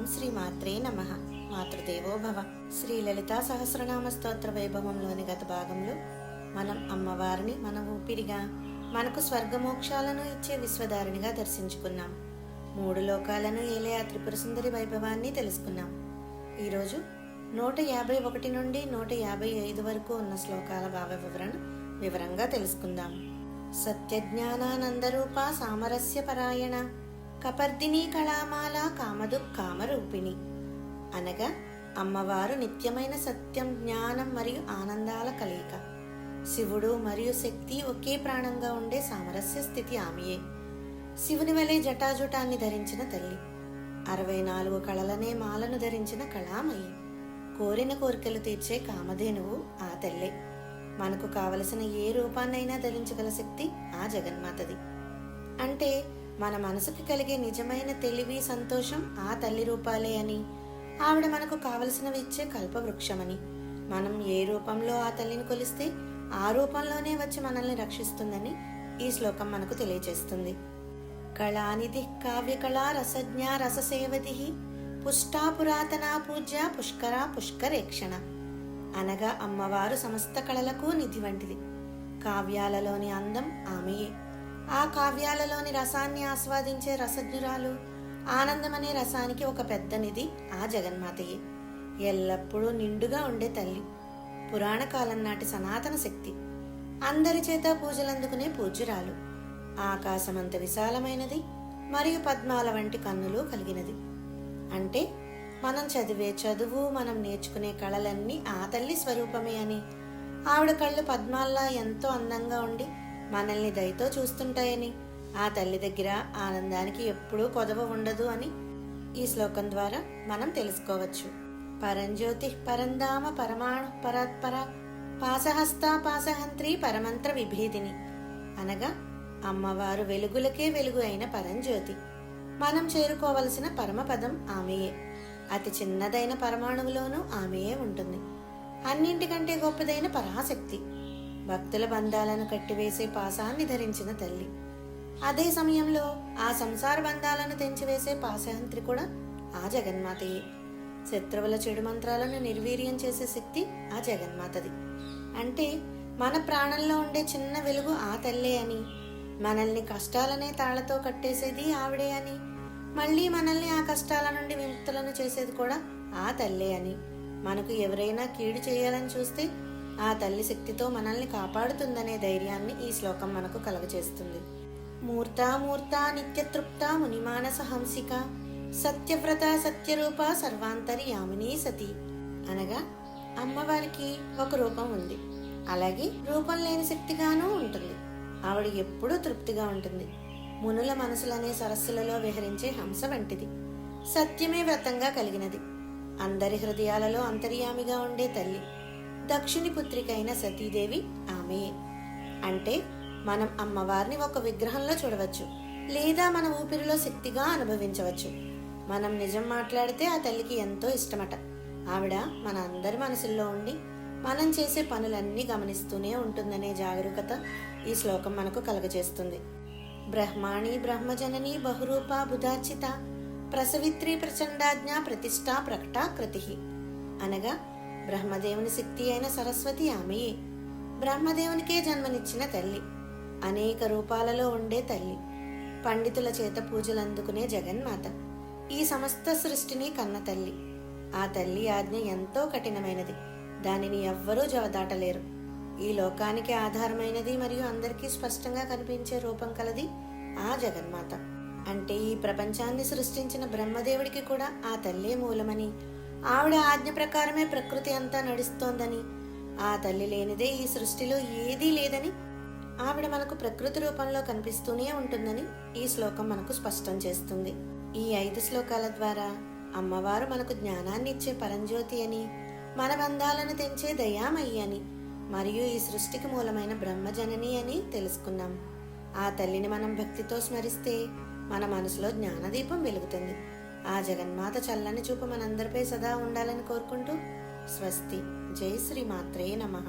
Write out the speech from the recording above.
ఓం శ్రీ మాత్రే నమః. మాతృదేవో భవ. శ్రీ లలితా సహస్రనామ స్తోత్ర వైభవంలోని గత భాగంలో మనం అమ్మవారిని మన ఊపిరిగా, మనకు స్వర్గమోక్షాలను ఇచ్చే విశ్వధారిణిగా దర్శించుకున్నాం. 3 లోకాలను ఏలే ఆ త్రిపుర సుందరి వైభవాన్ని తెలుసుకున్నాం. ఈరోజు 151 నుండి 155 వరకు ఉన్న శ్లోకాల భావ వివరంగా తెలుసుకుందాం. సత్యజ్ఞానానందరూప సామరస్య పరాయణ కపర్దిని కళామాల కామరూపిణి అనగా అమ్మవారు నిత్యమైన సత్యం, జ్ఞానం మరియు ఆనందాల కలయిక. శివుడు మరియు శక్తి ఒకే ప్రాణంగా ఉండే సామరస్య స్థితి ఆమెయే. శివుని వలె జటాజుటాన్ని ధరించిన తల్లి, 64 కళలనే మాలను ధరించిన కళామయి, కోరిన కోరికలు తీర్చే కామధేనువు ఆ తల్లే. మనకు కావలసిన ఏ రూపాన్నైనా ధరించగల శక్తి ఆ జగన్మాతది. అంటే మన మనసుకు కలిగే నిజమైన తెలివి, సంతోషం ఆ తల్లి రూపాలే అని, ఆవిడ మనకు కావలసినవి ఇచ్చే కల్పవృక్షమని, మనం ఏ రూపంలో ఆ తల్లిని కొలిస్తే ఆ రూపంలోనే వచ్చి మనల్ని రక్షిస్తుందని ఈ శ్లోకం మనకు తెలియజేస్తుంది. కళానిధి కావ్యకళా రసజ్ఞ రససేవతి పుష్టా పురాతనా పూజ్య పుష్కరా పుష్కరేక్షణ అనగా అమ్మవారు సమస్త కళలకు నిధి వంటిది. కావ్యాలలోని అందం ఆమెయే. ఆ కావ్యాలలోని రసాన్ని ఆస్వాదించే రసజ్ఞురాలు, ఆనందమనే రసానికి ఒక పెద్ద నిధి ఆ జగన్మాతయే. ఎల్లప్పుడూ నిండుగా ఉండే తల్లి, పురాణ కాలం నాటి సనాతన శక్తి, అందరి చేత పూజలందుకునే పూజ్యురాలు, ఆకాశమంత విశాలమైనది మరియు పద్మాల వంటి కన్నులు కలిగినది. అంటే మనం చదివే చదువు, మనం నేర్చుకునే కళలన్నీ ఆ తల్లి స్వరూపమే అని, ఆవిడ కళ్ళు పద్మాల్లా ఎంతో అందంగా ఉండి మనల్ని దయతో చూస్తుంటాయని, ఆ తల్లి దగ్గర ఆనందానికి ఎప్పుడూ కొదవ ఉండదు అని ఈ శ్లోకం ద్వారా మనం తెలుసుకోవచ్చు. పరంజ్యోతి పరంధామ పరమాణు పరాత్పర పాసహస్తా పాసహంత్రి పరమంత్ర విభేదిని అనగా అమ్మవారు వెలుగులకే వెలుగు అయిన పరంజ్యోతి. మనం చేరుకోవలసిన పరమపదం ఆమెయే. అతి చిన్నదైన పరమాణువులోనూ ఆమెయే ఉంటుంది. అన్నింటికంటే గొప్పదైన పరాశక్తి, భక్తుల బంధాలను కట్టివేసే పాసాన్ని ధరించిన తల్లి. అదే సమయంలో ఆ సంసార బంధాలను తెంచివేసే పాసహంత్రి కూడా ఆ జగన్మాతయే. శత్రువుల చెడు మంత్రాలను నిర్వీర్యం చేసే శక్తి ఆ జగన్మాతది. అంటే మన ప్రాణంలో ఉండే చిన్న వెలుగు ఆ తల్లే అని, మనల్ని కష్టాలనే తాళ్లతో కట్టేసేది ఆవిడే అని, మళ్ళీ మనల్ని ఆ కష్టాల నుండి విముక్తులను చేసేది కూడా ఆ తల్లే అని, మనకు ఎవరైనా కీడు చేయాలని చూస్తే ఆ తల్లి శక్తితో మనల్ని కాపాడుతుందనే ధైర్యాన్ని ఈ శ్లోకం మనకు కలుగజేస్తుంది. మూర్త నిత్యతృప్త మునిమానస హంసిక సత్యవ్రత సత్యరూప సర్వాంతర్యామిని సతి అనగా అమ్మవారికి ఒక రూపం ఉంది, అలాగే రూపం లేని శక్తిగానూ ఉంటుంది. ఆవిడ ఎప్పుడూ తృప్తిగా ఉంటుంది. మునుల మనసులనే సరస్సులలో విహరించే హంస వంటిది. సత్యమే వ్రతంగా కలిగినది. అందరి హృదయాలలో అంతర్యామిగా ఉండే తల్లి. దక్షిణి పుత్రికైన సతీదేవి ఆమెయే. అంటే మనం అమ్మవారిని ఒక విగ్రహంలో చూడవచ్చు, లేదా మన ఊపిరిలో శక్తిగా అనుభవించవచ్చు. మనం నిజం మాట్లాడితే ఆ తల్లికి ఎంతో ఇష్టమట. ఆవిడ మన అందరి మనసుల్లో ఉండి మనం చేసే పనులన్నీ గమనిస్తూనే ఉంటుందనే జాగరూకత ఈ శ్లోకం మనకు కలుగజేస్తుంది. బ్రహ్మాణి బ్రహ్మజనని బహురూప బుధార్చిత ప్రసవిత్రి ప్రచండాజ్ఞ ప్రతిష్టా ప్రకటాకృతి అనగా బ్రహ్మదేవుని శక్తి అయిన సరస్వతి ఆమెయే. బ్రహ్మదేవునికే జన్మనిచ్చిన తల్లి, అనేక రూపాలలో ఉండే తల్లి, పండితుల చేత పూజలు అందుకునే జగన్మాత, ఈ సమస్త సృష్టిని కన్న తల్లి. ఆ తల్లి ఆజ్ఞ ఎంతో కఠినమైనది, దానిని ఎవ్వరూ జవదాటలేరు. ఈ లోకానికి ఆధారమైనది మరియు అందరికీ స్పష్టంగా కనిపించే రూపం కలది ఆ జగన్మాత. అంటే ఈ ప్రపంచాన్ని సృష్టించిన బ్రహ్మదేవుడికి కూడా ఆ తల్లే మూలమని, ఆవిడ ఆజ్ఞ ప్రకారమే ప్రకృతి అంతా నడుస్తోందని, ఆ తల్లి లేనిదే ఈ సృష్టిలో ఏదీ లేదని, ఆవిడ మనకు ప్రకృతి రూపంలో కనిపిస్తూనే ఉంటుందని ఈ శ్లోకం మనకు స్పష్టం చేస్తుంది. ఈ 5 శ్లోకాల ద్వారా అమ్మవారు మనకు జ్ఞానాన్ని ఇచ్చే పరంజ్యోతి అని, మన బంధాలను తెంచే దయామయ్యి అని, మరియు ఈ సృష్టికి మూలమైన బ్రహ్మజనని అని తెలుసుకున్నాం. ఆ తల్లిని మనం భక్తితో స్మరిస్తే మన మనసులో జ్ఞానదీపం వెలుగుతుంది. ఆ జగన్మాత చల్లని చూపు మనందరిపై సదా ఉండాలని కోరుకుంటూ స్వస్తి. జై శ్రీ మాత్రే నమః.